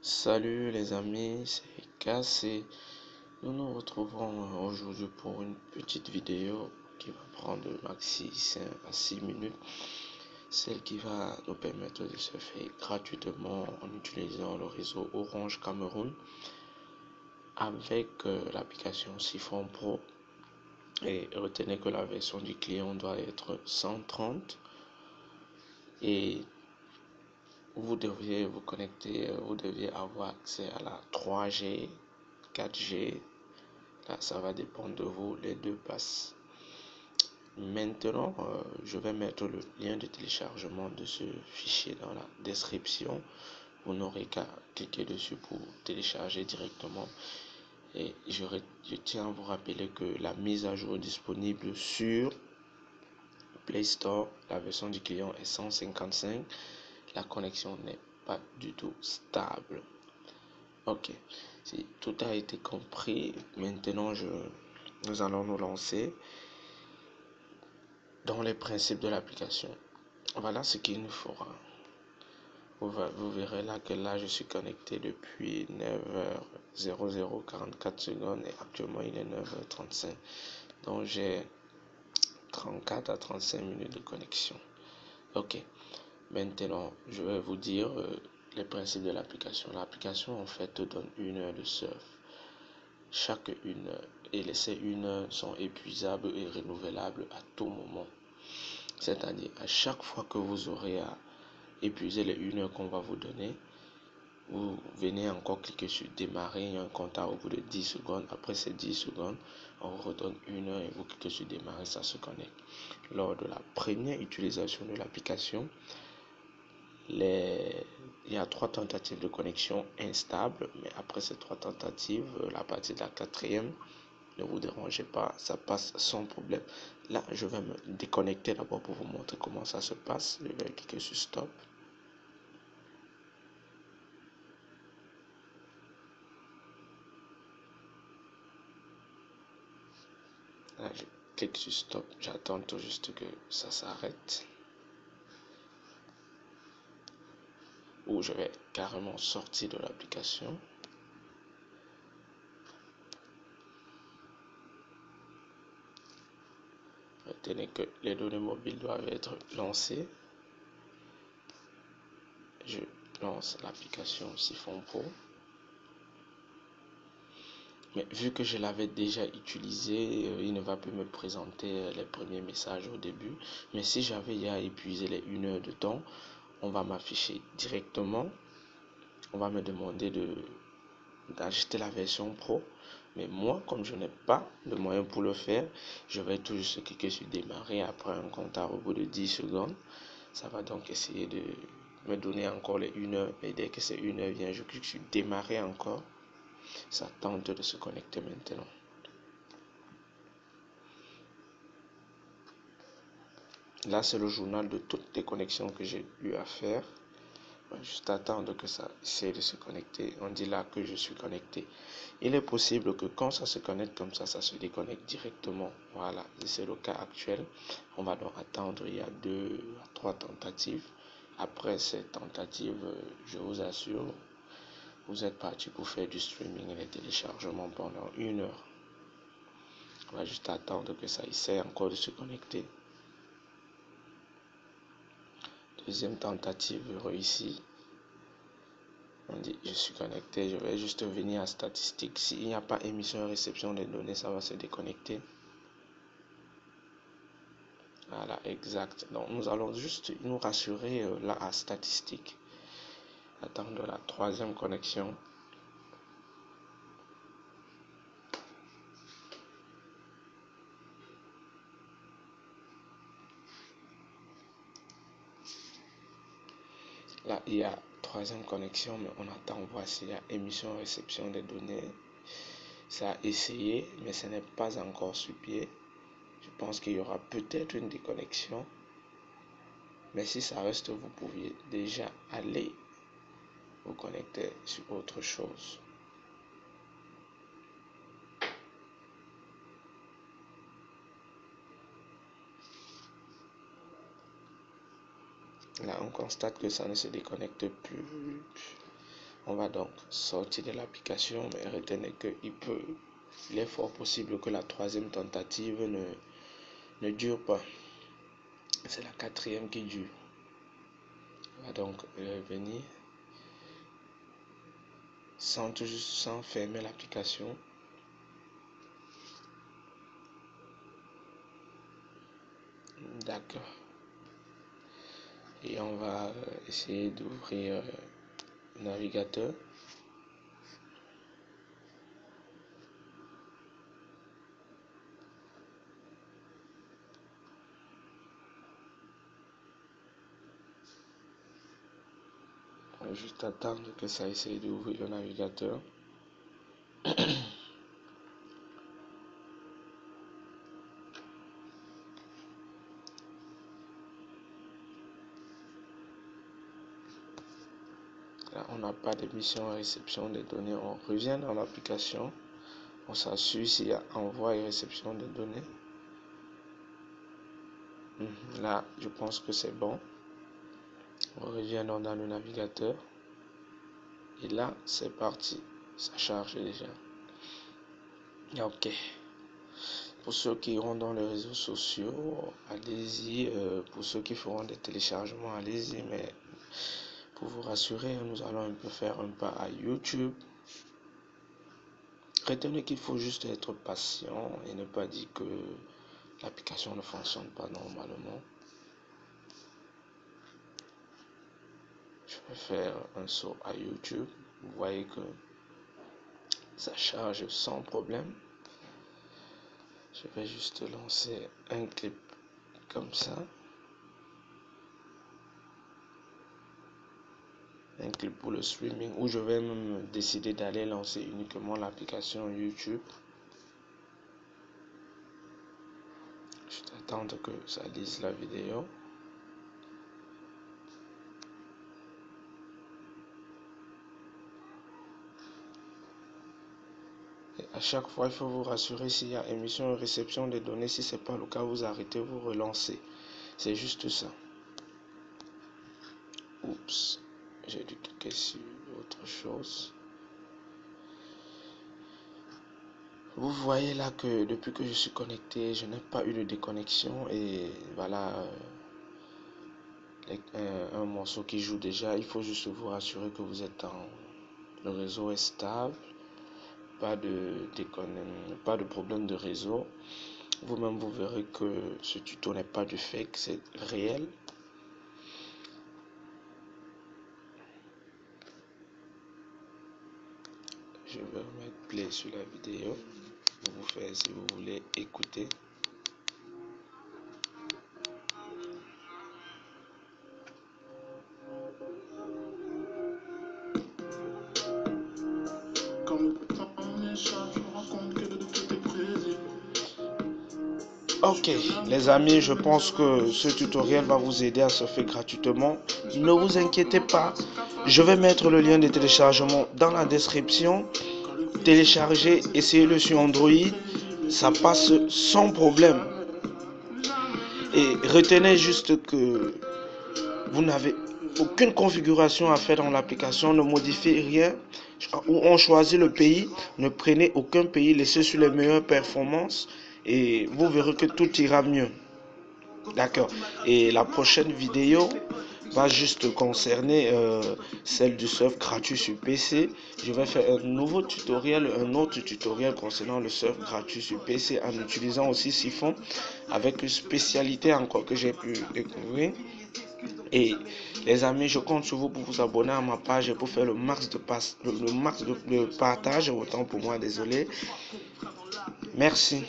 Salut les amis, c'est Cassé. Nous nous retrouvons aujourd'hui pour une petite vidéo qui va prendre maxi 5 à 6 minutes. Celle qui va nous permettre de se faire gratuitement en utilisant le réseau Orange Cameroun avec l'application Siphon Pro. Et retenez que la version du client doit être 130 et vous devriez vous connecter, vous deviez avoir accès à la 3G, 4G. Là, ça va dépendre de vous, les deux passent. Maintenant, je vais mettre le lien de téléchargement de ce fichier dans la description. Vous n'aurez qu'à cliquer dessus pour télécharger directement. Et je tiens à vous rappeler que la mise à jour est disponible sur Play Store. La version du client est 155. La connexion n'est pas du tout stable. Ok, si tout a été compris, maintenant nous allons nous lancer dans les principes de l'application. Voilà ce qu'il nous faudra. Vous verrez là que là je suis connecté depuis 9h00 et actuellement il est 9h35. Donc j'ai 34 à 35 minutes de connexion. Ok, maintenant je vais vous dire les principes de l'application. L'application en fait te donne 1 heure de surf. Chaque 1 heure et ces 1 heure sont épuisables et renouvelables à tout moment. C'est-à-dire à chaque fois que vous aurez à épuiser les 1 heure qu'on va vous donner, vous venez encore cliquer sur démarrer. Il y a un compteur au bout de 10 secondes. Après ces 10 secondes, on vous redonne 1 heure et vous cliquez sur démarrer, ça se connecte. Lors de la première utilisation de l'application, il y a 3 tentatives de connexion instables, mais après ces 3 tentatives, la partie de la quatrième, ne vous dérangez pas, ça passe sans problème. Là, je vais me déconnecter d'abord pour vous montrer comment ça se passe. Je vais cliquer sur stop. Là, je clique sur stop. J'attends tout juste que ça s'arrête. Ou je vais carrément sortir de l'application. Retenez que les données mobiles doivent être lancées. Je lance l'application Siphon Pro. Mais vu que je l'avais déjà utilisé, il ne va plus me présenter les premiers messages au début. Mais si j'avais à épuiser les 1 heure de temps, on va m'afficher directement. On va me demander d'acheter la version pro. Mais moi, comme je n'ai pas de moyen pour le faire, je vais tout juste cliquer sur démarrer après un compteur au bout de 10 secondes. Ça va donc essayer de me donner encore les 1 heure. Et dès que ces 1 heure vient, je clique sur démarrer encore. Ça tente de se connecter maintenant. Là, c'est le journal de toutes les connexions que j'ai eu à faire. On va juste attendre que ça essaie de se connecter. On dit là que je suis connecté. Il est possible que quand ça se connecte comme ça se déconnecte directement. Voilà, c'est le cas actuel. On va donc attendre. Il y a 2 à 3 tentatives. Après ces tentatives, je vous assure, vous êtes parti pour faire du streaming et des téléchargements pendant 1 heure. On va juste attendre que ça essaie encore de se connecter. Deuxième tentative réussie. On dit je suis connecté, je vais juste venir à statistiques. S'il n'y a pas émission et réception des données, ça va se déconnecter. Voilà, exact. Donc nous allons juste nous rassurer là à statistiques. Attendre la troisième connexion. Là, il y a troisième connexion, mais on attend voir s'il y a émission réception des données. Ça a essayé, mais ce n'est pas encore sur pied. Je pense qu'il y aura peut-être une déconnexion. Mais si ça reste, vous pouviez déjà aller vous connecter sur autre chose. Là, on constate que ça ne se déconnecte plus. On va donc sortir de l'application, mais retenez qu'il est fort possible que la troisième tentative ne dure pas. C'est la quatrième qui dure. On va donc revenir sans fermer l'application. D'accord. Et on va essayer d'ouvrir le navigateur. On va juste attendre que ça essaye d'ouvrir le navigateur. Là, on n'a pas d'émission et réception des données. On revient dans l'application. On s'assure s'il y a envoi et réception des données. Là, je pense que c'est bon. On revient dans le navigateur. Et là, c'est parti. Ça charge déjà. Ok. Pour ceux qui iront dans les réseaux sociaux, allez-y. Pour ceux qui feront des téléchargements, allez-y. Mais pour vous rassurer, nous allons un peu faire un pas à YouTube. Retenez qu'il faut juste être patient et ne pas dire que l'application ne fonctionne pas normalement. Je vais faire un saut à YouTube. Vous voyez que ça charge sans problème. Je vais juste lancer un clip comme ça. Un clip pour le streaming, où je vais même décider d'aller lancer uniquement l'application YouTube. Je vais attendre que ça lise la vidéo. Et à chaque fois, il faut vous rassurer s'il y a émission et réception des données. Si ce n'est pas le cas, vous arrêtez, vous relancez. C'est juste ça. Oups, j'ai dû cliquer sur autre chose. Vous voyez là que depuis que je suis connecté, je n'ai pas eu de déconnexion. Et voilà, un morceau qui joue déjà. Il faut juste vous rassurer que vous êtes dans le réseau est stable. Pas de problème de réseau. Vous-même, vous verrez que ce tuto n'est pas du fake, c'est réel. Je vais remettre play sur la vidéo pour vous faire, si vous voulez, écouter. Ok, les amis, je pense que ce tutoriel va vous aider à surfer gratuitement. Ne vous inquiétez pas, je vais mettre le lien de téléchargement dans la description. Téléchargez, essayez-le sur Android, ça passe sans problème. Et retenez juste que vous n'avez aucune configuration à faire dans l'application, ne modifiez rien. Où on choisit le pays, ne prenez aucun pays, laissez sur les meilleures performances et vous verrez que tout ira mieux. D'accord. Et la prochaine vidéo va juste concerner celle du surf gratuit sur PC. Je vais faire un autre tutoriel concernant le surf gratuit sur PC en utilisant aussi Siphon avec une spécialité encore que j'ai pu découvrir. Et les amis, je compte sur vous pour vous abonner à ma page et pour faire le max de partage. Autant pour moi, désolé. Merci.